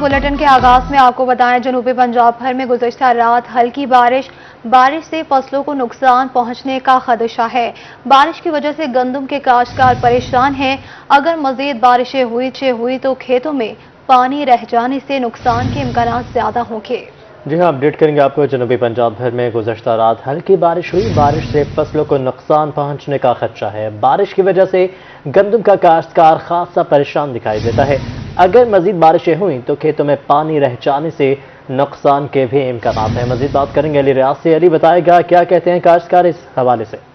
Bulletin के आगाज में आपको बताएं, जनूबी पंजाब भर में गुज़श्ता रात हल्की बारिश से फसलों को नुकसान पहुंचने का खदशा है। बारिश की वजह से गंदम के काश्तकार परेशान हैं। अगर मजीद बारिशें हुई तो खेतों में पानी रह जाने से नुकसान के इम्कान ज्यादा होंगे। जी हाँ, अपडेट करेंगे आपको। जनूबी पंजाब भर में गुज़श्ता रात हल्की बारिश हुई। बारिश से फसलों को नुकसान पहुंचने का खदशा है। बारिश की वजह से गंदम का काश्तकार खासा परेशान दिखाई देता है। अगर मजीद बारिशें हुई तो खेतों में पानी रह जाने से नुकसान के भी इम्कान हैं। मजीद बात करेंगे अली रियाज से। अली, बताएगा क्या कहते हैं काश्तकार इस हवाले से।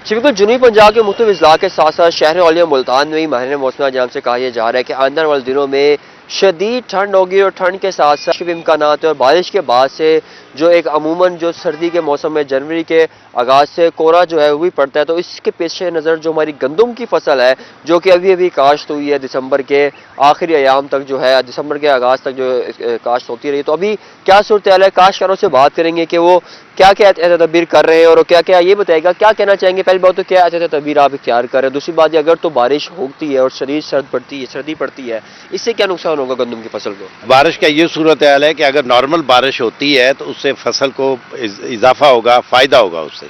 बिल्कुल, जनूबी पंजाब के मुख्तलिफ अजला के साथ साथ शहर औलिया मुल्तान में भी माहिर मौसम जाम से कहा यह जा रहा है कि आने वाले दिनों में शदीद ठंड होगी और ठंड के साथ साथ इम्कान है। और बारिश के बाद से जो एक अमूमन जो सर्दी के मौसम में जनवरी के आगाज से कोहरा जो है वो भी पड़ता है, तो इसके पेश नज़र जो हमारी गंदम की फसल है जो कि अभी काश्त हुई है, दिसंबर के आखिरी अयाम तक जो है, दिसंबर के आगाज तक जो काश्त होती रही, तो अभी क्या सूरत हाल है, काश्तकारों से बात करेंगे कि वो क्या क्या तदबीर कर रहे हैं और क्या क्या ये बताएगा क्या कहना चाहेंगे। पहली बात तो क्या तदबीर आप इख्तियार कर रहे हैं, दूसरी बात अगर तो बारिश होती है और शरीर सर्दी पड़ती है, इससे क्या नुकसान होगा गंदम की फसल को। बारिश का ये सूरत हाल है कि अगर नॉर्मल बारिश होती है तो उससे फसल को इजाफा होगा, फायदा होगा उससे।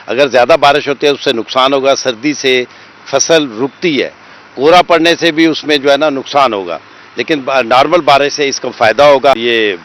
अगर ज़्यादा बारिश होती है उससे नुकसान होगा। सर्दी से फसल रुकती है, कोहरा पड़ने से भी उसमें जो है ना नुकसान होगा, लेकिन नॉर्मल बारिश से इसको फायदा होगा। ये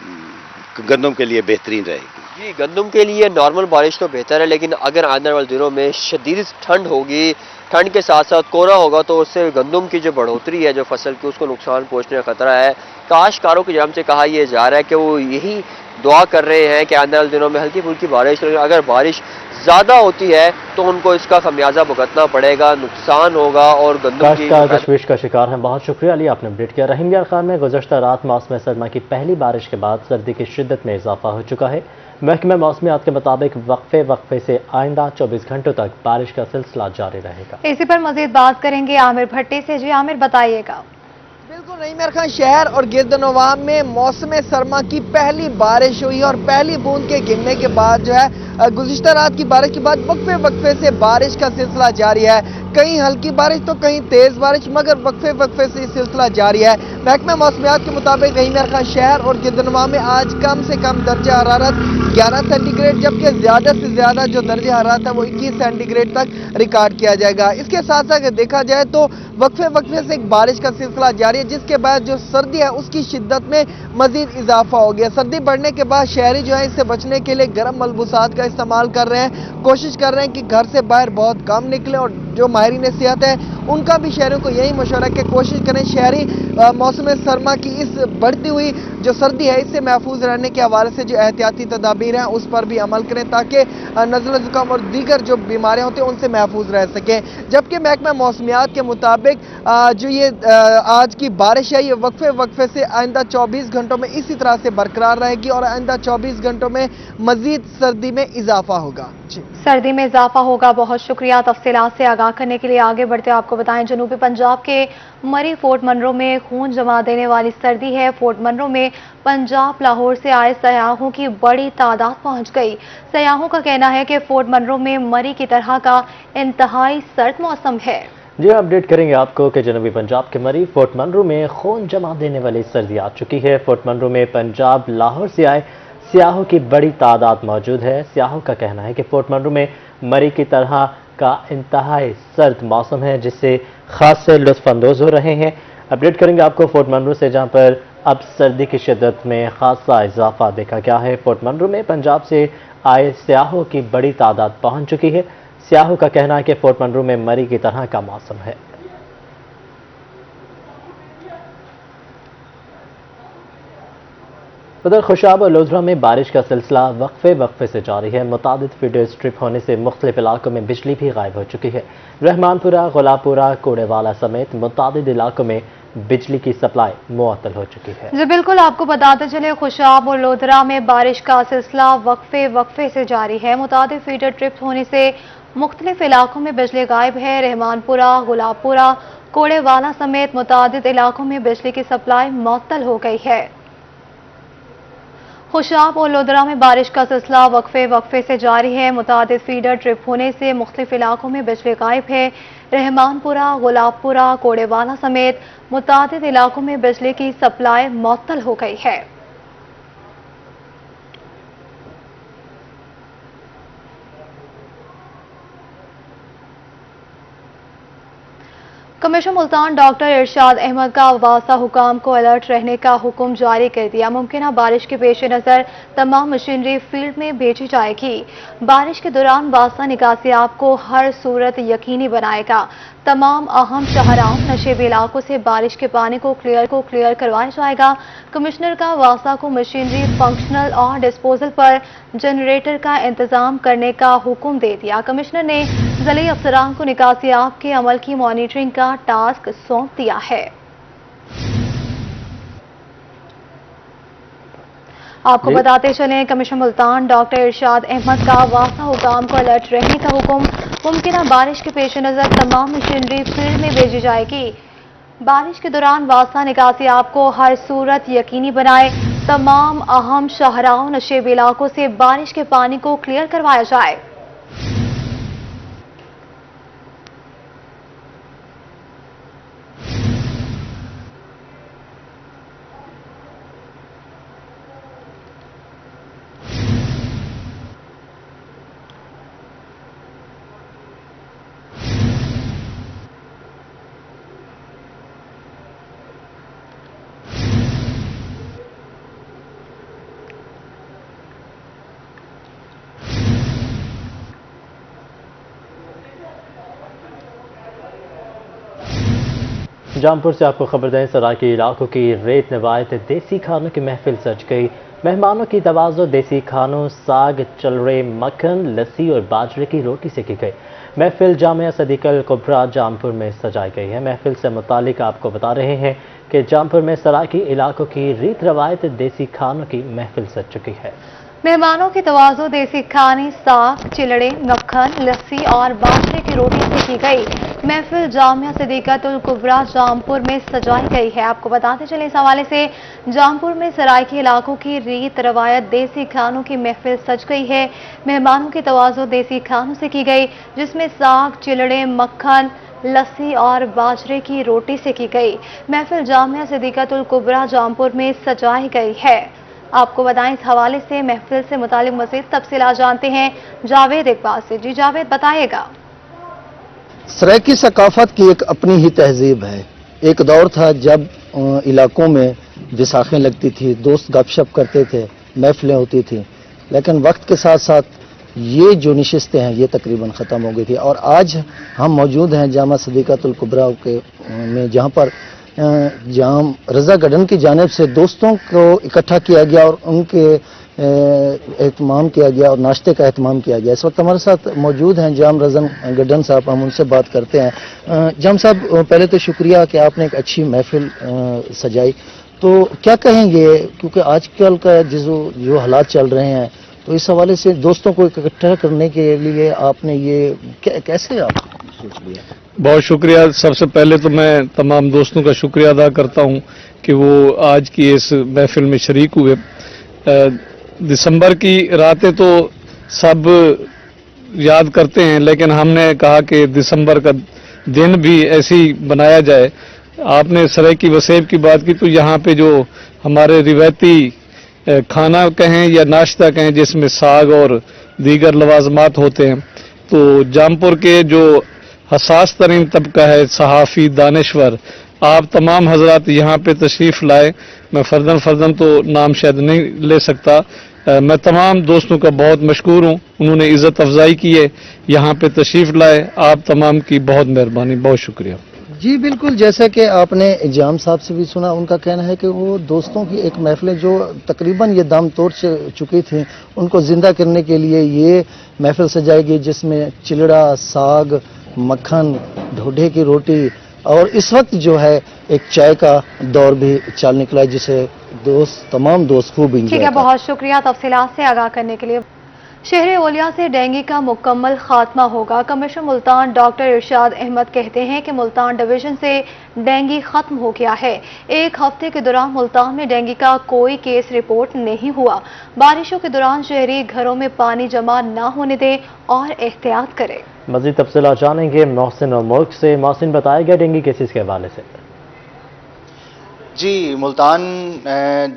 गंदम के लिए बेहतरीन रहेगी। जी, गंदम के लिए नॉर्मल बारिश तो बेहतर है, लेकिन अगर आने वाले दिनों में शदीद ठंड होगी, ठंड के साथ साथ कोहरा होगा, तो उससे गंदम की जो बढ़ोतरी है जो फसल की उसको नुकसान पहुंचने का खतरा है। काश्तकारों की जानिब से कहा यह जा रहा है कि वो यही दुआ कर रहे हैं कि आने वाले दिनों में हल्की फुल्की बारिश, अगर बारिश ज़्यादा होती है तो उनको इसका खमियाजा भुगतना पड़ेगा, नुकसान होगा और गंदम की तशवीश का शिकार हैं। बहुत शुक्रिया अली, आपने अपडेट किया। रहीम यार खान में गुज़श्ता रात मौसम सरमा की पहली बारिश के बाद सर्दी की शिद्दत में इजाफा हो चुका है। महकमा मौसमियात के मुताबिक वक्फे से आइंदा 24 घंटों तक बारिश का सिलसिला जारी रहेगा। इसी पर मजीद बात करेंगे आमिर भट्टी से। जी आमिर, बताइएगा। बिल्कुल रहीम यार खान, शहर और गिरदनवाब में मौसम सरमा की पहली बारिश हुई और पहली बूंद के गिरने के बाद जो है गुज़िश्ता रात की बारिश के बाद वक्फे से बारिश का सिलसिला जारी है। कहीं हल्की बारिश तो कहीं तेज बारिश, मगर वक्फे से सिलसिला जारी है। महकमा मौसमियात के मुताबिक रहीम यार खान, शहर और गिरदनवाब में आज कम से कम दर्जा हरारत 11 सेंटीग्रेड, जबकि ज्यादा से ज्यादा जो दर्जा हरारत है वो 21 सेंटीग्रेड तक रिकॉर्ड किया जाएगा। इसके साथ साथ अगर देखा जाए तो वक्फे से एक बारिश का सिलसिला जारी है, जिसके बाद जो सर्दी है उसकी शिद्दत में मजीद इजाफा हो गया। सर्दी बढ़ने के बाद शहरी जो है इससे बचने के लिए गर्म मलबूसात का इस्तेमाल कर रहे हैं, कोशिश कर रहे हैं कि घर से बाहर बहुत कम निकले। और जो माहिरीन सेहत है उनका भी शहरों को यही मशवरा है कि कोशिश करें शहरी मौसम सरमा की इस बढ़ती हुई जो सर्दी है इससे महफूज रहने के हवाले से जो एहतियाती तदाबीर हैं उस पर भी अमल करें, ताकि नज़ला जुकाम और दीगर जो बीमारियां होती हैं उनसे महफूज रह सकें। जबकि महकमा मौसमियात के मुताबिक जो ये आज की बारिश है ये वक्फे से आइंदा 24 घंटों में इसी तरह से बरकरार रहेगी और आइंदा 24 घंटों में मजीद सर्दी में इजाफा होगा। सर्दी में इजाफा होगा। बहुत शुक्रिया तफसीलात से आगाह करने के लिए। आगे बढ़ते आपको बताएं, जनूबी पंजाब के मरी फोर्ट मनरो में खून जमा देने वाली सर्दी है। फोर्ट मनरो में पंजाब लाहौर से आए सयाहों की बड़ी तादाद पहुंच गई। सयाहों का कहना है कि फोर्ट मनरो में मरी की तरह का इंतहाई सर्द मौसम है। जी, अपडेट करेंगे आपको कि जनूबी पंजाब के मरी फोर्ट मनरो में खून जमा देने वाली सर्दी आ चुकी है। फोर्ट मनरो में पंजाब लाहौर से आए सियाहों की बड़ी तादाद मौजूद है। सियाहों का कहना है कि फोर्ट मनरो में मरी की तरह का इंतहाई सर्द मौसम है, जिससे खास से लुत्फानंदोज हो रहे हैं। अपडेट करेंगे आपको फोर्ट मनरो से, जहां पर अब सर्दी की शिद्दत में खासा इजाफा देखा गया है। फोर्ट मनरो में पंजाब से आए सियाहों की बड़ी तादाद पहुंच चुकी है। सियाहों का कहना है कि फोर्ट मनरो में मरी की तरह का मौसम है। उधर खुशाब और लोधरा में बारिश का सिलसिला वक्फे से जारी है। मुतादिद फीडर स्ट्रिप होने से मुख्तलिफ इलाकों में बिजली भी गायब हो चुकी है। रहमानपुरा, गुलापुरा, कोड़ेवाला समेत मुतादिद इलाकों में बिजली की सप्लाई मुअत्तल हो चुकी है। जी बिल्कुल, आपको बताते चले खुशाब और लोधरा में बारिश का सिलसिला वक्फे से जारी है। मुतादिद फीडर ट्रिप होने से मुख्तलिफ इलाकों में बिजली गायब है। रहमानपुरा, गुलापुरा, कोड़ेवाला समेत मुतादिद इलाकों में बिजली की सप्लाई मुअत्तल हो गई है। खुशाब और लोधरा में बारिश का सिलसिला वक्फे से जारी है। मुतादिद फीडर ट्रिप होने से मुख्तलिफ इलाकों में बिजली गायब है। रहमानपुरा, गुलाबपुरा, कोड़ेवाला समेत मुतादिद इलाकों में बिजली की सप्लाई मुअत्तल हो गई है। कमिश्नर मुल्तान डॉक्टर इरशाद अहमद का वासा हुकाम को अलर्ट रहने का हुक्म जारी कर दिया। मुमकिन बारिश के पेश नज़र तमाम मशीनरी फील्ड में भेजी जाएगी। बारिश के दौरान वासा निकासियाब को हर सूरत यकीनी बनाएगा। तमाम अहम शहराओं नशेबी इलाकों से बारिश के पानी को क्लियर करवाया जाएगा। कमिश्नर का वासा को मशीनरी फंक्शनल और डिस्पोजल पर जनरेटर का इंतजाम करने का हुक्म दे दिया। कमिश्नर ने ज़िले अफसरान को निकासियाब के अमल की मॉनिटरिंग का टास्क सौंप दिया है। आपको बताते चलें, कमिश्नर मुल्तान डॉक्टर इरशाद अहमद का वासा हुकाम को अलर्ट रहने का हुक्म मुमकिन बारिश के पेश नज़र तमाम मशीनरी फील्ड में भेजी जाएगी। बारिश के दौरान वासा निकासियाब को हर सूरत यकीनी बनाए। तमाम अहम शहराओं नशेबी इलाकों से बारिश के पानी को क्लियर करवाया जाए। जामपुर से आपको खबर दें, सराकी इलाकों की रेत नवायत देसी खानों की महफिल सज गई। मेहमानों की तवाज़ो देसी खानों, साग, चलरे, मक्खन, लस्सी और बाजरे की रोटी से की गई। महफिल जामिया सदीक़ल कुबरा जामपुर में सजाई गई है। महफिल से मुतालिक आपको बता रहे हैं कि जामपुर में सराकी इलाकों की रीत रवायत देसी खानों की महफिल सज चुकी है। मेहमानों की तवाज़ो देसी खाने, साग, चिलड़े, मक्खन, लस्सी और बाजरे की रोटी से की गई। महफिल जामिया सदीक़तुल कुबरा जामपुर में सजाई गई है। आपको बताते चले, इस हवाले से जामपुर में सराइकी इलाकों की रीत रवायत देसी खानों की महफिल सज गई है। मेहमानों की तवाज़ो देसी खानों से की गई, जिसमें साग, चिलड़े, मक्खन, लस्सी और बाजरे की रोटी से की गई। महफिल जामिया सदीक़तुल कुबरा जामपुर में सजाई गई है। आपको बताएं, इस हवाले से महफिल से मुतालिक मज़ीद तफसीलात जानते हैं जावेद इकबाल से। जी जावेद, बताइएगा। सराइकी सकाफत की एक अपनी ही तहजीब है। एक दौर था जब इलाकों में बैसाखें लगती थी, दोस्त गपशप करते थे, महफिलें होती थी, लेकिन वक्त के साथ साथ ये जो नशिस्तें हैं ये तकरीबन ख़त्म हो गई थी। और आज हम मौजूद हैं जामा सदीक़तुल कुबरा में, जहाँ पर जाम रज़ा गार्डन की जानिब से दोस्तों को इकट्ठा किया गया और उनके एहतमाम किया गया और नाश्ते का एहतमाम किया गया। इस वक्त हमारे साथ मौजूद हैं जाम रज़ा गार्डन साहब, हम उनसे बात करते हैं। जाम साहब, पहले तो शुक्रिया कि आपने एक अच्छी महफिल सजाई। तो क्या कहेंगे, क्योंकि आजकल का जो हालात चल रहे हैं, तो इस हवाले से दोस्तों को इकट्ठा करने के लिए आपने ये कैसे आप सोच लिया? बहुत शुक्रिया। सबसे पहले तो मैं तमाम दोस्तों का शुक्रिया अदा करता हूं कि वो आज की इस महफिल में शरीक हुए। दिसंबर की रातें तो सब याद करते हैं, लेकिन हमने कहा कि दिसंबर का दिन भी ऐसे ही बनाया जाए। आपने सराइकी वसेब की बात की, तो यहाँ पे जो हमारे रिवायती खाना कहें या नाश्ता कहें, जिसमें साग और दीगर लवाजमात होते हैं, तो जामपुर के जो हसास तरीन तबका है, सहाफ़ी, दानिश्वर, आप तमाम हजरात यहाँ पे तशरीफ़ लाए। मैं फर्दन तो नाम शायद नहीं ले सकता। मैं तमाम दोस्तों का बहुत मशकूर हूँ, उन्होंने इज़्ज़त अफजाई की है, यहाँ पे तशरीफ़ लाए। आप तमाम की बहुत मेहरबानी, बहुत शुक्रिया। जी बिल्कुल, जैसा कि आपने जाम साहब से भी सुना, उनका कहना है कि वो दोस्तों की एक महफिल जो तकरीबन ये दम तोड़ चुकी थी, उनको जिंदा करने के लिए ये महफिल सजाएगी, जिसमें चिलड़ा, साग, मक्खन, ढोढे की रोटी और इस वक्त जो है एक चाय का दौर भी चल निकला है, जिसे तमाम दोस्त खूब एंजॉय। ठीक है, बहुत शुक्रिया तफसीलात से आगाह करने के लिए। शहर ओलिया से डेंगू का मुकम्मल खात्मा होगा। कमिश्नर मुल्तान डॉक्टर इरशाद अहमद कहते हैं कि मुल्तान डिवीजन से डेंगू खत्म हो गया है। एक हफ्ते के दौरान मुल्तान में डेंगू का कोई केस रिपोर्ट नहीं हुआ। बारिशों के दौरान शहरी घरों में पानी जमा न होने दें और एहतियात करें। मजीद तफसीलात जानेंगे मोहसिन और मुल्क से। मोहसिन, बताएगा डेंगू केसेस के हवाले से। जी, मुल्तान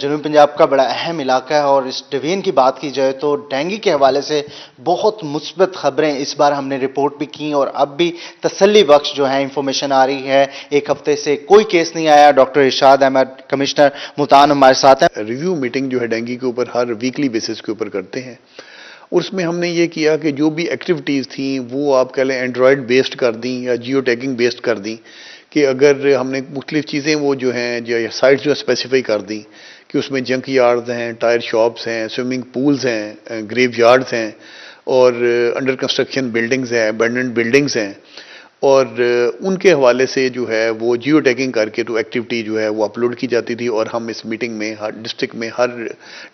जनूबी पंजाब का बड़ा अहम इलाका है और इस डिवीजन की बात की जाए तो डेंगू के हवाले से बहुत मुस्बत खबरें इस बार हमने रिपोर्ट भी की और अब भी तसल्ली बख्श जो है इंफॉर्मेशन आ रही है। एक हफ्ते से कोई केस नहीं आया। डॉक्टर इरशाद अहमद कमिश्नर मुल्तान हमारे साथ हैं। रिव्यू मीटिंग जो है डेंगू के ऊपर हर वीकली बेसिस के ऊपर करते हैं और उसमें हमने ये किया कि जो भी एक्टिविटीज़ थी वो आप कह लें एंड्रॉयड बेस्ड कर दी या जियो टैगिंग बेस्ड कर दी, कि अगर हमने मुख्तलिफ चीज़ें वो जो हैं जो साइट्स जो स्पेसिफाई कर दी कि उसमें जंक यार्ड्स हैं, टायर शॉप्स हैं, स्विमिंग पूल्स हैं, ग्रेव यार्ड्स हैं और अंडर कंस्ट्रक्शन बिल्डिंग्स हैं, अबैंडन्ड बिल्डिंग्स हैं, और उनके हवाले से जो है वो जियो टैगिंग करके तो एक्टिविटी जो है वो अपलोड की जाती थी और हम इस मीटिंग में हर डिस्ट्रिक्ट में हर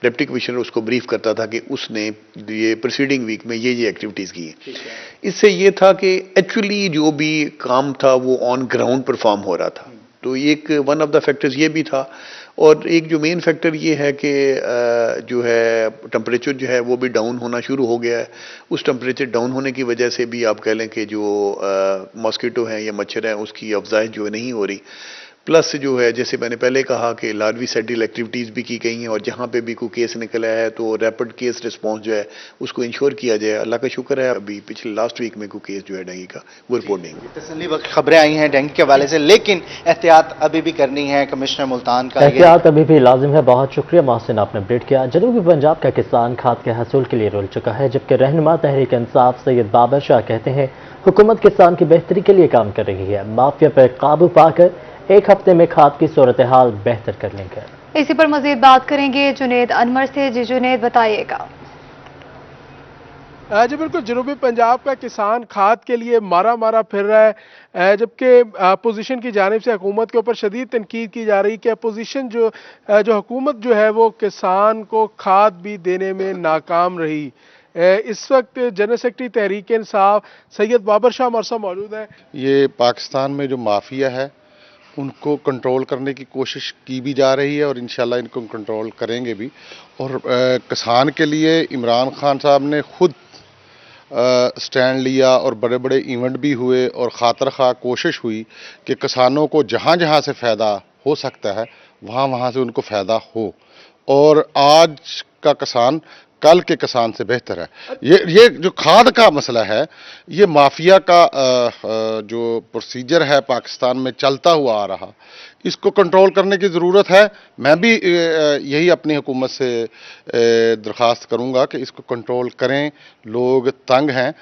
डिप्टी कमिश्नर उसको ब्रीफ करता था कि उसने ये प्रीसीडिंग वीक में ये एक्टिविटीज़ की हैं। इससे ये था कि एक्चुअली जो भी काम था वो ऑन ग्राउंड परफॉर्म हो रहा था। तो एक वन ऑफ द फैक्टर्स ये भी था और एक जो मेन फैक्टर ये है कि जो है टेम्परेचर जो है वो भी डाउन होना शुरू हो गया है। उस टेम्परेचर डाउन होने की वजह से भी आप कह लें कि जो मॉस्किटो हैं या मच्छर हैं उसकी अफजाइश जो है नहीं हो रही। प्लस जो है जैसे मैंने पहले कहा कि लार्वी सेटिल एक्टिविटीज़ भी की गई हैं और जहाँ पे भी कोई केस निकला है तो रैपिड केस रिस्पॉन्स जो है उसको इंश्योर किया जाए। अल्लाह का शुक्र है अभी पिछले लास्ट वीक में कोई केस जो है डेंगू का वो रिपोर्ट नहीं हुई। तसल्ली बख्श खबरें आई हैं डेंगू के हवाले से, लेकिन एहतियात अभी भी करनी है। कमिश्नर मुल्तान का एहतियात अभी भी लाजिम है। बहुत शुक्रिया मोहसिन, आपने अपडेट किया। जनूबी पंजाब का किसान खाद के हसूल के लिए रुल चुका है, जबकि रहनुमा तहरीक इंसाफ सैयद बाबर शाह कहते हैं हुकूमत किसान की बेहतरी के लिए काम कर रही है। माफिया पर काबू पाकर एक हफ्ते में खाद की सूरत हाल बेहतर कर लेंगे। इसी पर मजीद बात करेंगे जुनेद अनवर से। जी जुनेद, बताइएगा। जी बिल्कुल, जनूबी पंजाब का किसान खाद के लिए मारा फिर रहा है, जबकि अपोजिशन की जानिब से हुकूमत के ऊपर शदीद तनकीद की जा रही है कि अपोजिशन जो हुकूमत जो है वो किसान को खाद भी देने में नाकाम रही। इस वक्त जनरल सेक्रेटरी तहरीक इंसाफ सैयद बाबर शाह हमारे साथ मौजूद हैं। ये पाकिस्तान में जो माफिया है उनको कंट्रोल करने की कोशिश की भी जा रही है और इंशाल्लाह इनको कंट्रोल करेंगे भी। और किसान के लिए इमरान खान साहब ने खुद स्टैंड लिया और बड़े बड़े इवेंट भी हुए और खातर खा कोशिश हुई कि किसानों को जहाँ जहाँ से फ़ायदा हो सकता है वहाँ से उनको फ़ायदा हो। और आज का किसान कल के किसान से बेहतर है। ये जो खाद का मसला है ये माफिया का जो प्रोसीजर है पाकिस्तान में चलता हुआ आ रहा, इसको कंट्रोल करने की ज़रूरत है। मैं भी यही अपनी हुकूमत से दरख्वास्त करूंगा कि इसको कंट्रोल करें। लोग तंग हैं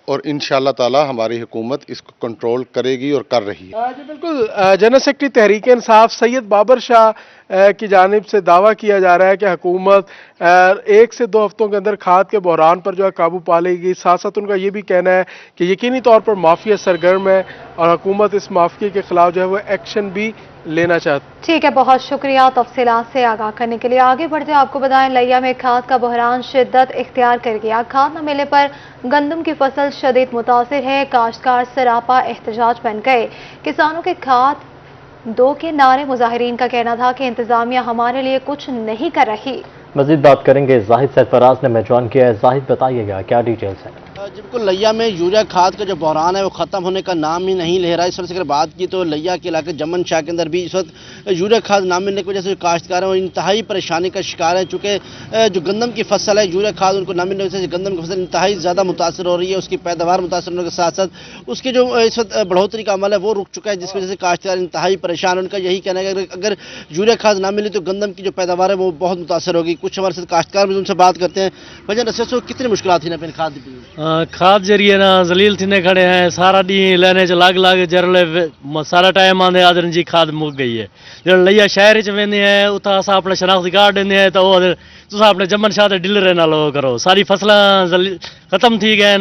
और इंशाअल्लाह ताला हमारी हुकूमत इसको कंट्रोल करेगी और कर रही है। जी बिल्कुल, जनरल सेक्रेटरी तहरीक इंसाफ सैयद बाबर शाह की जानिब से दावा किया जा रहा है कि हुकूमत 1 से 2 हफ्तों के अंदर खाद के बहरान पर जो है काबू पा लेगी। साथ साथ उनका ये भी कहना है कि यकीनी तौर पर माफिया सरगर्म है और हुकूमत इस माफिया के खिलाफ जो है वो एक्शन भी लेना चाहती। ठीक है, बहुत शुक्रिया तफसीलात से आगाह करने के लिए। आगे बढ़ते आपको बताएं, लिया में खाद का बहरान शिद्दत इख्तियार कर गया। खाद न मिलने पर गंदम की फसल शदीद मुतासिर है। काश्तकार सरापा एहतजाज बन गए। किसानों के खाद दो के नारे। मुजाहिरीन का कहना था कि इंतजामिया हमारे लिए कुछ नहीं कर रही। मजीद बात करेंगे, जाहिद सरफराज ने मेजबान किया है। जाहिद, बताइएगा क्या डिटेल्स हैं। बिल्कुल, लिया में यूरिया खाद का जो बहरान है वो ख़त्म होने का नाम ही नहीं ले रहा है। इस वजह से अगर बात की तो लिया के इलाके जमन शाह के अंदर भी इस वक्त यूरिया खाद ना मिलने की वजह से काश्तकार हैं वो इंतहाई परेशानी का शिकार है। चूँकि जो गंदम की फसल है यूरिया खाद उनको ना मिलने की वजह से गंदम की फसल इंतहाई ज़्यादा मुतासर हो रही है। उसकी पैदावार मुतासर होने के साथ साथ उसकी जो इस वक्त बढ़ोतरी का अमल है वो रुक चुका है, जिसकी वजह से काश्तकार इंतहाई परेशान। उनका यही कहना है कि अगर यूरिया खाद ना मिले तो गंदम की जो पैदावार है वो बहुत मुतासर होगी। कुछ हमारे साथ काश्तकार भी उनसे बात करते हैं। भजन रसों कितनी मुश्किल थी ना अपने खाद जरिए ना जलील थी खड़े हैं। सारा डी लेने च लग जरले सारा टाइम आंदे आदर जी खाद मुक गई है। जो लिया शहर च वेंदे हैं उता अस अपने शनाख्ती कार्ड देंगे हैं तो तुम अपने जमन शाह के डीलर नाल करो। सारी फसल खत्म थी गए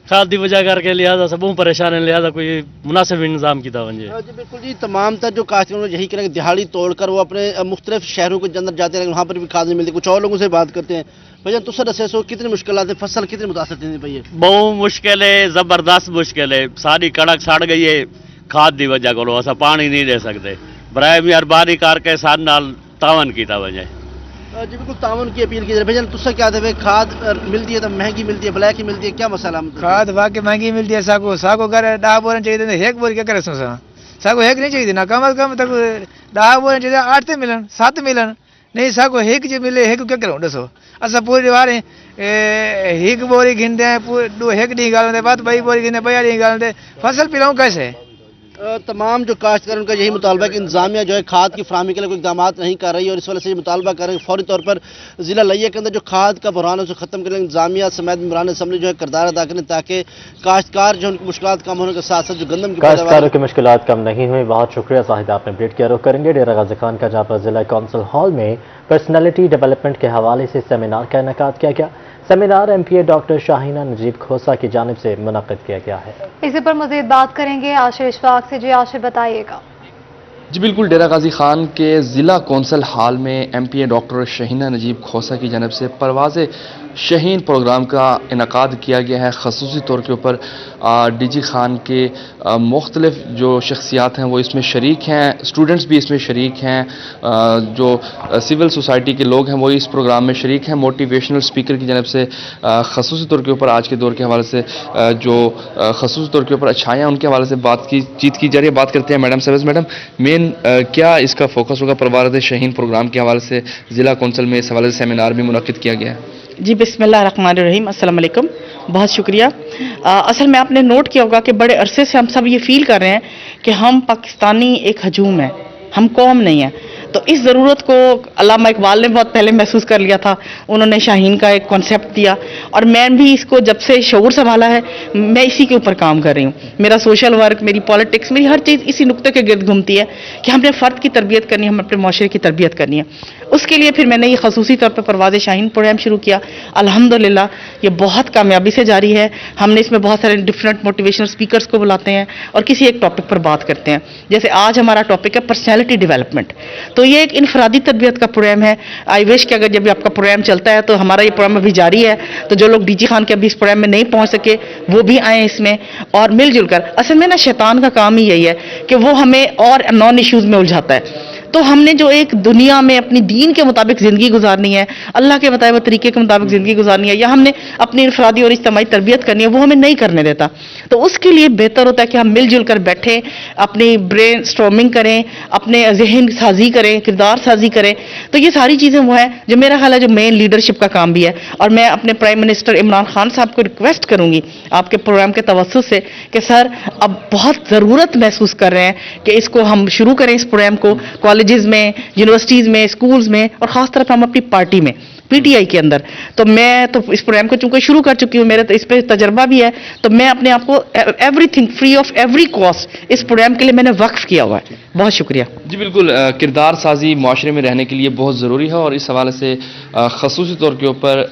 खाद की वजह करके, लिहाजा सब परेशान है। लिहाजा कोई मुनासिब इंतजाम किया वजे। जी बिल्कुल जी, तमाम तर जो काश्तकार यही करेंगे दिहाड़ी तोड़ कर वो अपने मुख्तलिफ शहरों के अंदर जाते हैं, वहाँ पर भी खाद नहीं मिलती। कुछ और लोगों से बात करते हैं। بھائی تو سر دسو کتنی مشکلات ہیں، فصل کتنی متاثر تھی پی ہے؟ بہت مشکل ہے، زبردست مشکل ہے، ساری کڑک سڑ گئی ہے کھاد دی وجہ کو، اصا پانی نہیں دے سکتے، برائے مہربانی کر کے سارے نال تعاون کیتا وجہ جی بالکل تعاون کی اپیل کی جائے۔ بھائی تسا کیا دے کھاد ملتی ہے تو مہنگی ملتی ہے، بلیک ہی ملتی ہے، کیا مسئلہ؟ کھاد واقعی مہنگی ملتی ہے، ساکو گھر 10 بورن چاہیے، ایک بور کیا کرے ساکو ایک نہیں چاہیے نا، کم از کم تک 10 بورن چاہیے، 8 تے ملن 7 ملن نہیں، ساکو ایک جو ملے ایک کیا کروں دسو، اصا پوری وارے ایک بوری گھنتے ہیں، ایک ڈی گالتے بعد 2 بوری گھنتے 2 ڈی گالتے، فصل پلاؤں کیسے؟ تمام جو کاشتکار ان کا یہی مطالبہ ہے کہ انتظامیہ جو ہے کھاد کی فراہمی کے لیے کوئی اقدامات نہیں کر رہی، اور اس وجہ سے یہ مطالبہ کر رہے ہیں فوری طور پر ضلع لیہ کے اندر جو کھاد کا بحران ہے اسے ختم کرنے انتظامیہ سمیت ممبران اسمبلی جو ہے کردار ادا کریں، تاکہ کاشتکار جو ان کی مشکلات کم ہونے کے ساتھ ساتھ جو گندم کی کاشتکاروں کی مشکلات کم نہیں ہوئی۔ بہت شکریہ زاہد، آپ نے اپڈیٹ کیا۔ رخ کریں گے ڈیرہ غازی خان کا، جہاں پر ضلع کونسل ہال میں پرسنالٹی ڈیولپمنٹ کے حوالے سے سیمینار کا انعقاد کیا گیا۔ سیمینار ایم پی اے ڈاکٹر شاہینہ نجیب کھوسہ کی جانب سے منعقد کیا گیا ہے۔ اسی پر مزید بات کریں گے عاشر اشفاق سے۔ جی عاشر بتائیے گا۔ جی بالکل، ڈیرہ غازی خان کے ضلع کونسل ہال میں ایم پی اے ڈاکٹر شاہینہ نجیب کھوسہ کی جانب سے پرواز شہین پروگرام کا انعقاد کیا گیا ہے۔ خصوصی طور کے اوپر ڈی جی خان کے مختلف جو شخصیات ہیں وہ اس میں شریک ہیں، اسٹوڈنٹس بھی اس میں شریک ہیں، جو سول سوسائٹی کے لوگ ہیں وہ اس پروگرام میں شریک ہیں۔ موٹیویشنل اسپیکر کی جانب سے خصوصی طور کے اوپر آج کے دور کے حوالے سے جو خصوصی طور کے اوپر اچھائیاں ان کے حوالے سے بات کی جا رہی ہے۔ بات کرتے ہیں میڈم سے۔ میڈم، مین کیا اس کا فوکس ہوگا؟ پرواز شہین پروگرام کے حوالے سے ضلع کونسل میں اس حوالے سے سیمینار بھی منعقد کیا گیا ہے۔ جی بسم اللہ الرحمن الرحیم، السلام علیکم، بہت شکریہ۔ اصل میں آپ نے نوٹ کیا ہوگا کہ بڑے عرصے سے ہم سب یہ فیل کر رہے ہیں کہ ہم پاکستانی ایک ہجوم ہیں، ہم قوم نہیں ہیں، تو اس ضرورت کو علامہ اقبال نے بہت پہلے محسوس کر لیا تھا، انہوں نے شاہین کا ایک کانسیپٹ دیا، اور میں بھی اس کو جب سے شعور سنبھالا ہے میں اسی کے اوپر کام کر رہی ہوں۔ میرا سوشل ورک، میری پالیٹکس، میری ہر چیز اسی نقطے کے گرد گھومتی ہے کہ ہم نے فرد کی تربیت کرنی ہے، ہم اپنے معاشرے کی تربیت کرنی ہے۔ اس کے لیے پھر میں نے یہ خصوصی طور پہ پرواز شاہین پروگرام شروع کیا۔ الحمدللہ یہ بہت کامیابی سے جاری ہے۔ ہم نے اس میں بہت سارے ڈفرینٹ موٹیویشنل اسپیکرس کو بلاتے ہیں اور کسی ایک ٹاپک پر بات کرتے ہیں۔ جیسے آج ہمارا ٹاپک ہے پرسنالٹی ڈیولپمنٹ، تو یہ ایک انفرادی تربیت کا پروگرام ہے۔ آئی وش کہ اگر جب آپ کا پروگرام چلتا ہے تو ہمارا یہ پروگرام ابھی جاری ہے، تو جو لوگ ڈی جی خان کے ابھی اس پروگرام میں نہیں پہنچ سکے وہ بھی آئیں اس میں، اور مل جل کر۔ اصل میں نا شیطان کا کام ہی یہی ہے کہ وہ ہمیں اور نان ایشوز میں الجھاتا ہے۔ تو ہم نے جو ایک دنیا میں اپنی دین کے مطابق زندگی گزارنی ہے، اللہ کے بتائے ہوئے طریقے کے مطابق زندگی گزارنی ہے، یا ہم نے اپنی انفرادی اور اجتماعی تربیت کرنی ہے، وہ ہمیں نہیں کرنے دیتا۔ تو اس کے لیے بہتر ہوتا ہے کہ ہم مل جل کر بیٹھیں، اپنی برین سٹارمنگ کریں، اپنے ذہن سازی کریں، کردار سازی کریں۔ تو یہ ساری چیزیں وہ ہیں جو میرا خیال ہے جو مین لیڈرشپ کا کام بھی ہے۔ اور میں اپنے پرائم منسٹر عمران خان صاحب کو ریکویسٹ کروں گی آپ کے پروگرام کے توسط سے کہ سر اب بہت ضرورت محسوس کر رہے ہیں کہ اس کو ہم شروع کریں، اس پروگرام کو کالجز میں، یونیورسٹیز میں، اسکولز میں، اور خاص طور پہ ہم اپنی پارٹی میں پی ٹی آئی کے اندر۔ تو میں تو اس پروگرام کو چونکہ شروع کر چکی ہوں، میرے تو اس پہ تجربہ بھی ہے، تو میں اپنے آپ کو everything free of every cost اس پروگرام کے لیے میں نے وقف کیا ہوا ہے۔ بہت شکریہ۔ جی بالکل، کردار سازی معاشرے میں رہنے کے لیے بہت ضروری ہے، اور اس حوالے سے خصوصی طور کے اوپر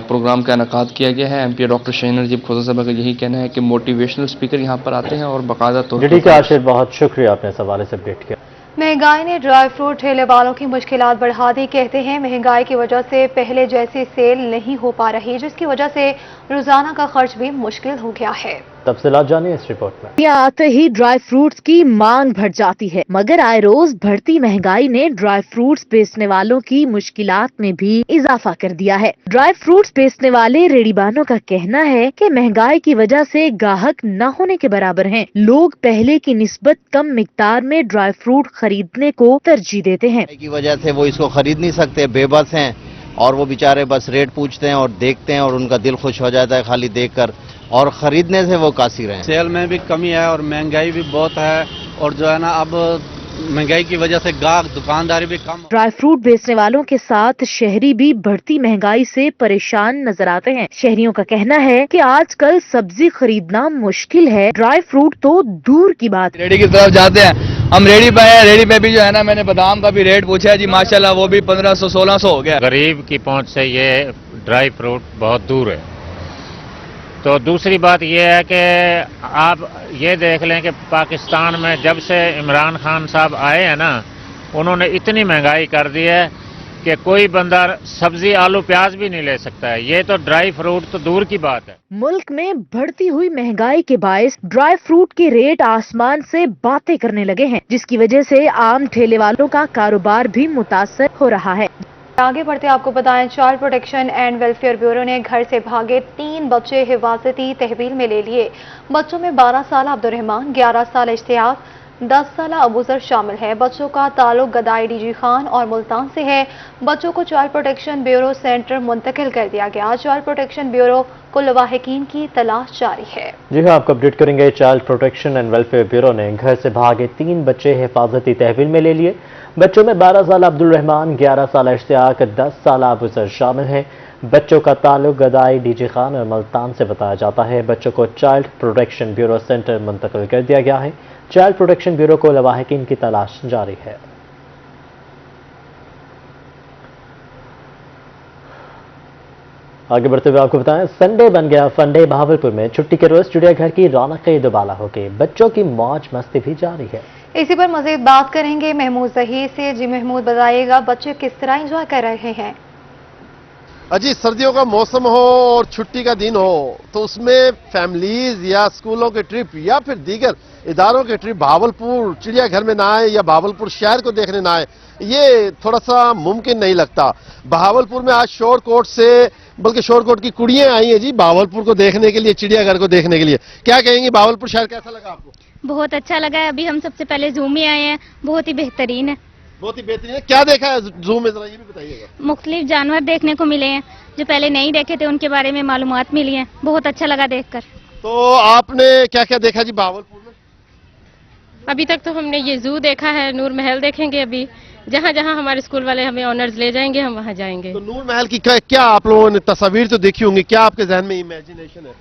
پروگرام کا انعقاد کیا گیا ہے۔ ایم پی ڈاکٹر شاہینہ نجیب کھوسہ صاحب کا یہی کہنا ہے کہ موٹیویشنل اسپیکر یہاں پر آتے ہیں اور باقاعدہ طور ٹھیک ہے عاشر، بہت شکریہ آپ نے اس حوالے سے اپڈیٹ کیا۔ مہنگائی نے ڈرائی فروٹ ٹھیلے والوں کی مشکلات بڑھا دی۔ کہتے ہیں مہنگائی کی وجہ سے پہلے جیسی سیل نہیں ہو پا رہی، جس کی وجہ سے روزانہ کا خرچ بھی مشکل ہو گیا ہے۔ تفصیلات جانیں اس رپورٹ میں۔ یہ آتے ہی ڈرائی فروٹس کی مانگ بڑھ جاتی ہے، مگر آئے روز بڑھتی مہنگائی نے ڈرائی فروٹس بیچنے والوں کی مشکلات میں بھی اضافہ کر دیا ہے۔ ڈرائی فروٹس بیچنے والے ریڑھی بانوں کا کہنا ہے کہ مہنگائی کی وجہ سے گاہک نہ ہونے کے برابر ہیں۔ لوگ پہلے کی نسبت کم مقدار میں ڈرائی فروٹ خریدنے کو ترجیح دیتے ہیں۔ کی وجہ سے وہ اس کو خرید نہیں سکتے، بے بس ہیں، اور وہ بیچارے بس ریٹ پوچھتے ہیں اور دیکھتے ہیں اور ان کا دل خوش ہو جاتا ہے خالی دیکھ کر، اور خریدنے سے وہ قاصر ہیں۔ سیل میں بھی کمی ہے اور مہنگائی بھی بہت ہے، اور جو ہے نا اب مہنگائی کی وجہ سے گاہک دکانداری بھی کم۔ ڈرائی فروٹ بیچنے والوں کے ساتھ شہری بھی بڑھتی مہنگائی سے پریشان نظر آتے ہیں۔ شہریوں کا کہنا ہے کہ آج کل سبزی خریدنا مشکل ہے، ڈرائی فروٹ تو دور کی بات۔ ریڑھی کی طرف جاتے ہیں، ہم ریڑھی پہ ہیں، ریڑھی پہ بھی جو ہے نا میں نے بادام کا بھی ریٹ پوچھا ہے جی، ماشاءاللہ وہ بھی 1500 1600 ہو گیا۔ غریب کی پہنچ سے یہ ڈرائی فروٹ بہت دور ہے۔ تو دوسری بات یہ ہے کہ آپ یہ دیکھ لیں کہ پاکستان میں جب سے عمران خان صاحب آئے ہیں نا، انہوں نے اتنی مہنگائی کر دی ہے कि कोई बंदा सब्जी आलू प्याज भी नहीं ले सकता है। ये तो ड्राई फ्रूट तो दूर की बात है। मुल्क में बढ़ती हुई महंगाई के बायस ड्राई फ्रूट के रेट आसमान से बातें करने लगे हैं, जिसकी वजह से आम ठेले वालों का कारोबार भी मुतासर हो रहा है। आगे बढ़ते आपको बताएं, child protection and welfare bureau ने घर से भागे 3 बच्चे हिफाजती तहवील में ले लिए। बच्चों में 12 साल अब्दुर्रहमान, 11 साल इश्तियाक, 10 साल अबूजर शामिल है। बच्चों का ताल्लुक गदाई डीजी खान और मुल्तान से है। बच्चों को चाइल्ड प्रोटेक्शन ब्यूरो सेंटर मुंतकिल कर दिया गया। चाइल्ड प्रोटेक्शन ब्यूरो को लवाहिकीन की तलाश जारी है। जी हाँ, आपको अपडेट करेंगे। Child protection and welfare bureau ने घर से भागे 3 बच्चे हिफाजती तहवील में ले लिए। बच्चों में 12 साल अब्दुल रहमान, 11 साल इश्तियाक, 10 साल अबूजर शामिल हैं। बच्चों का ताल्लुक गदाई डीजी खान और मुल्तान से बताया जाता है। बच्चों को चाइल्ड प्रोटेक्शन ब्यूरो सेंटर मुंतकिल कर दिया गया है। चाइल्ड प्रोटेक्शन ब्यूरो को लवाहिकीन की तलाश जारी है। आगे बढ़ते हुए आपको बताएं, संडे बन गया फंडे। बहावलपुर में छुट्टी के रोज चिड़ियाघर की रौनकें दुबाला हो गई। बच्चों की मौज मस्ती भी जारी है। इसी पर मजीद बात करेंगे महमूद जहीर से। जी महमूद, बताइएगा बच्चे किस तरह एंजॉय कर रहे हैं? अजी, सर्दियों का मौसम हो और छुट्टी का दिन हो तो उसमें फैमिलीज या स्कूलों के ट्रिप या फिर दीगर इदारों के ट्रिप भावलपुर चिड़ियाघर में ना आए या भावलपुर शहर को देखने ना आए, ये थोड़ा सा मुमकिन नहीं लगता। भावलपुर में आज शोरकोट से, बल्कि शोरकोट की कुड़ियां आई हैं जी भावलपुर को देखने के लिए, चिड़ियाघर को देखने के लिए। क्या कहेंगे, भावलपुर शहर कैसा लगा आपको? बहुत अच्छा लगा है। अभी हम सबसे पहले जू में आए हैं, बहुत ही बेहतरीन है। बहुत ही बेहतरीन है। क्या देखा है जू में, जरा ये भी बताइएगा। मुख्तलिफ जानवर देखने को मिले हैं जो पहले नहीं देखे थे, उनके बारे में मालूमात मिली है। बहुत अच्छा लगा देखकर। तो आपने क्या क्या देखा जी भावलपुर में? अभी तक तो हमने ये जू देखा है, नूर महल देखेंगे। अभी जहाँ जहाँ हमारे स्कूल वाले हमें ऑनर्स ले जाएंगे हम वहाँ जाएंगे। तो नूर महल की क्या आप लोगों ने तस्वीर तो देखी होंगी, क्या आपके जहन में इमेजिनेशन है?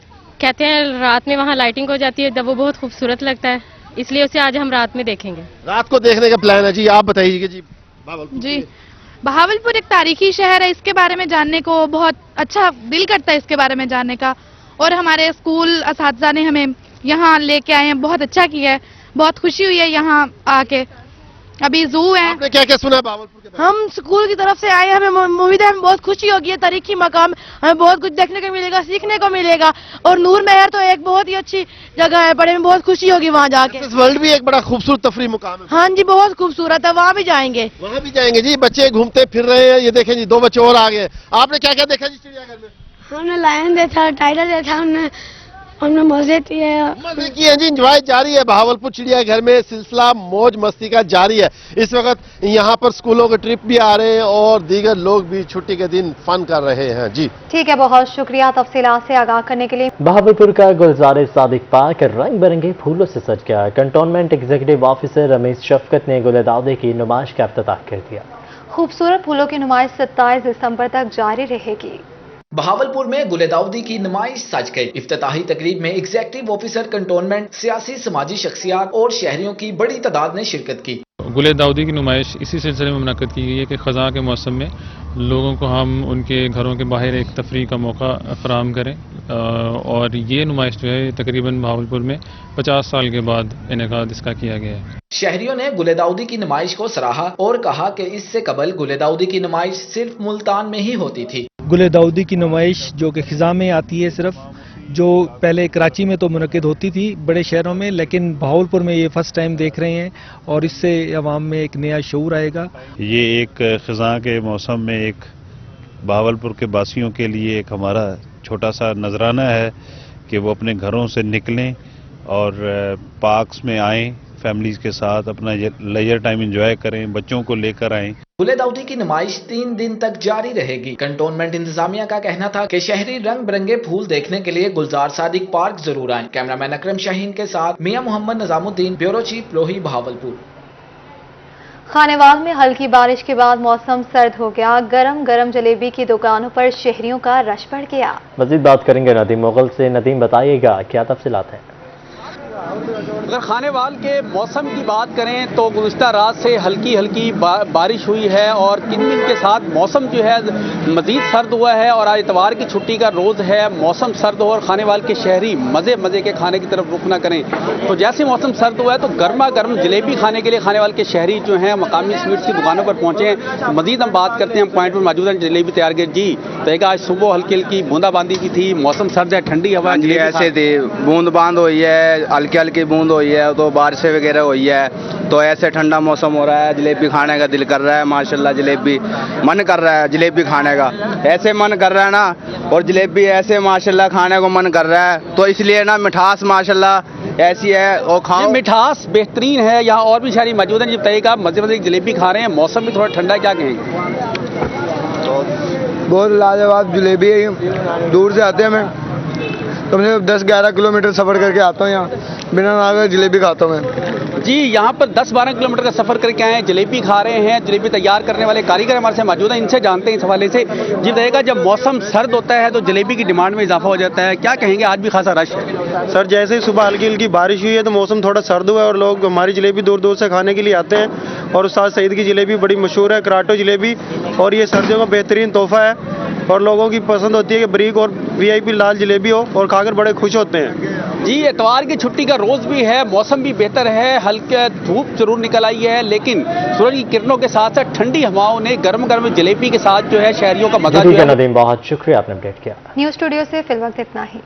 कहते हैं रात में वहाँ लाइटिंग हो जाती है, तब वो बहुत खूबसूरत लगता है, इसलिए उसे आज हम रात में देखेंगे। रात को देखने का प्लान है जी, आप बताइए जी। जी, बहावलपुर एक तारीखी शहर है, इसके बारे में जानने को बहुत अच्छा दिल करता है, इसके बारे में जानने का। और हमारे स्कूल असातिज़ा ने हमें यहाँ लेके आए हैं, बहुत अच्छा किया है, बहुत खुशी हुई है यहाँ आके। अभी जू है। आपने क्या क्या सुना है भावलपुर के बारे में? हम स्कूल की तरफ से आए हैं, हमें उम्मीद है हमें बहुत खुशी होगी। तारीखी मकाम, हमें बहुत कुछ देखने को मिलेगा, सीखने को मिलेगा। और नूर महल तो एक बहुत ही अच्छी जगह है, बड़े में बहुत खुशी होगी वहाँ जाके। वर्ल्ड भी एक बड़ा खूबसूरत तफरी मुकाम है। हाँ जी, बहुत खूबसूरत है, वहाँ भी जाएंगे। वहाँ भी जाएंगे जी। बच्चे घूमते फिर रहे हैं, ये देखें जी 2 बच्चे और आ गए। आपने क्या क्या देखा जी चिड़ियाघर में? हमने लायन देखा, टाइगर देखा, हमने मजे किए जी। इंजॉय जारी है भावलपुर चिड़ियाघर में, सिलसिला मौज मस्ती का जारी है। इस वक्त यहाँ पर स्कूलों के ट्रिप भी आ रहे हैं और दीगर लोग भी छुट्टी के दिन फन कर रहे हैं जी। ठीक है, बहुत शुक्रिया तफसीलात से आगाह करने के लिए। बहावलपुर का गुलजार सादिक पार्क रंग बिरंगे फूलों से सज गया। कंटोनमेंट एग्जीक्यूटिव ऑफिसर रमेश शफकत ने गुलदाउदी की नुमाइश का इफ्तिताह कर दिया। खूबसूरत फूलों की नुमाइश 27 दिसंबर तक जारी रहेगी। बहावलपुर में गुलदाउदी की नुमाइश सज गई। इफ्तिताही तकरीब में एग्जीक्यूटिव ऑफिसर कंटोनमेंट, सियासी समाजी शख्सियात और शहरियों की बड़ी तादाद ने शिरकत की। गुलदाउदी की नुमाइश इसी सिलसिले में मुनक्किद की गई है कि ख़ज़ां के मौसम में लोगों को हम उनके घरों के बाहर एक तफरीह का मौका फराहम करें। और ये नुमाइश जो है तकरीबन बहावलपुर में 50 साल के बाद इनेकाद इसका किया गया है। शहरियों ने गुलदाउदी की नुमाइश को सराहा और कहा कि इससे कबल गुलदाउदी की नुमाइश सिर्फ मुल्तान में ही होती थी। गुलदाउदी की नुमाइश जो कि खिज़ां में आती है, सिर्फ जो पहले कराची में तो मुनक्किद होती थी बड़े शहरों में, लेकिन बहावलपुर में ये फर्स्ट टाइम देख रहे हैं और इससे अवाम में एक नया शऊर आएगा। ये एक खिज़ां के मौसम में एक बहावलपुर के बासियों के लिए एक हमारा छोटा सा नजराना है कि वो अपने घरों से निकलें और पार्क्स में आएँ, फैमिलीज के साथ अपना लेजर टाइम एंजॉय करें, बच्चों को लेकर आएं। गुलदाउदी की नुमाइश 3 दिन तक जारी रहेगी। कंटोनमेंट इंतजामिया का कहना था कि शहरी रंग बिरंगे फूल देखने के लिए गुलजार सादिक पार्क जरूर आएं। कैमरामैन अकरम शाहीन के साथ मियां मोहम्मद निजामुद्दीन, ब्यूरो चीफ लोही, बहावलपुर। खानेवाल में हल्की बारिश के बाद मौसम सर्द हो गया। गरम गरम जलेबी की दुकानों पर शहरियों का रश बढ़ गया। मजीद बात करेंगे नदीम मुगल से। नदीम, बताइएगा क्या तफसीलात है? اگر کھانے وال کے موسم کی بات کریں تو گزشتہ رات سے ہلکی ہلکی بارش ہوئی ہے اور کن دن کے ساتھ موسم جو ہے مزید سرد ہوا ہے اور آج اتوار کی چھٹی کا روز ہے. موسم سرد ہو اور کھانے وال کے شہری مزے کے کھانے کی طرف رخ نہ کریں. تو جیسے موسم سرد ہوا ہے تو گرما گرم جلیبی کھانے کے لیے کھانے وال کے شہری جو ہیں مقامی سویٹس کی دکانوں پر پہنچے ہیں. مزید ہم بات کرتے ہیں, ہم پوائنٹ پر موجود ہیں جلیبی تیار کر. جی تو آج صبح ہلکی ہلکی بوندا باندی بھی تھی, موسم سرد ہے, ٹھنڈی ہوا ایسے تھی, بوند باند ہوئی ہے, ہلکی ہلکی بوند ہوئی ہے تو بارشیں وغیرہ ہوئی ہے تو ایسے ٹھنڈا موسم ہو رہا ہے. جلیبی کھانے کا دل کر رہا ہے ماشاءاللہ, جلیبی من کر رہا ہے جلیبی کھانے کا, ایسے من کر رہا ہے نا, اور جلیبی ایسے ماشاءاللہ کھانے کو من کر رہا ہے. تو اس لیے نا مٹھاس ماشاءاللہ ایسی ہے اور کھاؤ. مٹھاس بہترین ہے. یہاں اور بھی شہری موجود ہیں. جب بتائیے کہ آپ مزے کی جلیبی کھا رہے ہیں, موسم بھی تھوڑا ٹھنڈا ہے, کیا کہیں گے؟ بہت لاجواب جلیبی ہے. دور سے آتے ہیں, میں کم سے کم 10-11 کلومیٹر سفر کر کے آتا ہوں یہاں, بنا نہ جلیبی کھاتا ہوں میں. جی یہاں پر 10-12 کلومیٹر کا سفر کر کے آئے ہیں, جلیبی کھا رہے ہیں. جلیبی تیار کرنے والے کاریگر ہمارے سے موجود ہیں, ان سے جانتے ہیں اس حوالے سے. جی بتائیے گا, جب موسم سرد ہوتا ہے تو جلیبی کی ڈیمانڈ میں اضافہ ہو جاتا ہے, کیا کہیں گے؟ آج بھی خاصا رش ہے. سر جیسے ہی صبح ہلکی ہلکی بارش ہوئی ہے تو موسم تھوڑا سرد ہوا ہے اور لوگ ہماری جلیبی دور دور سے کھانے کے لیے آتے ہیں. اور استاد سعید کی جلیبی بڑی مشہور ہے, کراٹو جلیبی, اور یہ سردیوں کا بہترین تحفہ ہے اور لوگوں کی پسند ہوتی ہے کہ بریک اور VIP لال جلیبی ہو, اور کھا کر بڑے خوش ہوتے ہیں. جی اتوار کی چھٹی کا روز بھی ہے, موسم بھی بہتر ہے, ہلکا دھوپ ضرور نکل آئی ہے لیکن سورج کی کرنوں کے ساتھ ساتھ ٹھنڈی ہواؤں نے گرم گرم جلیبی کے ساتھ جو ہے شہریوں کا مزہ جو ہے. ندیم بہت شکریہ, آپ نے اپڈیٹ کیا. نیوز اسٹوڈیو سے فی الوقت اتنا ہی.